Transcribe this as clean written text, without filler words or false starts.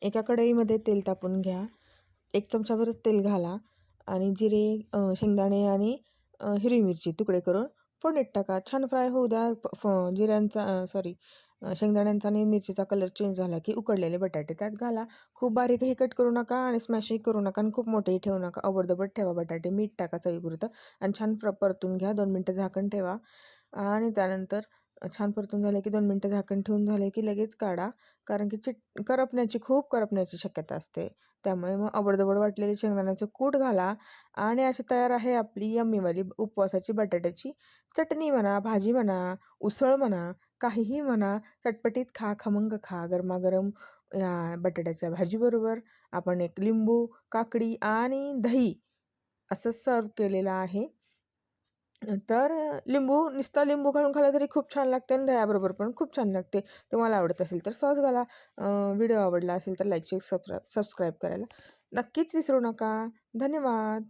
एका कढईमध्ये तेल तापून घ्या. 1 चमचाभरच तेल घाला आणि जिरे, शेंगदाणे आणि हिरवी मिरची तुकडे करून फोडणीत टाका. छान फ्राय होऊ द्या. जिऱ्यांचा शेंगदाण्यांचा आणि मिरचीचा कलर चेंज झाला की उकडलेले बटाटे त्यात घाला. खूप बारीकही कट करू नका आणि स्मॅशही करू नका आणि खूप मोठेही ठेवू नका. अबोलधबोल ठेवा बटाटे. मीठ टाका चवीपुरतं आणि छान परतून घ्या. 2 मिनटं झाकण ठेवा आणि त्यानंतर छान परतून झाले की 2 मिनटं झाकण ठेवून झाले की लगेच काढा. कारण की खूप करपण्याची शक्यता असते. त्यामुळे मग अबडधबड वाटलेले शेंगदाण्याचं कूट घाला आणि अशी तयार आहे आपली यम्मीवाली उपवासाची बटाट्याची चटणी म्हणा, भाजी म्हणा, उसळ म्हणा, काहीही म्हणा. चटपटीत खा, खमंग खा. गरमागरम या बटाट्याच्या भाजीबरोबर आपण एक लिंबू, काकडी आणि दही असं सर्व्ह केलेलं आहे. तर नुसता लिंबू घालून खाल्ला तरी खूप छान लागते आणि दह्याबरोबर पण खूप छान लागते. तुम्हाला आवडत असेल तर सॉस घाला. व्हिडिओ आवडला असेल तर लाईक, शेअर, सबस्क्राईब करायला नक्कीच विसरू नका. धन्यवाद.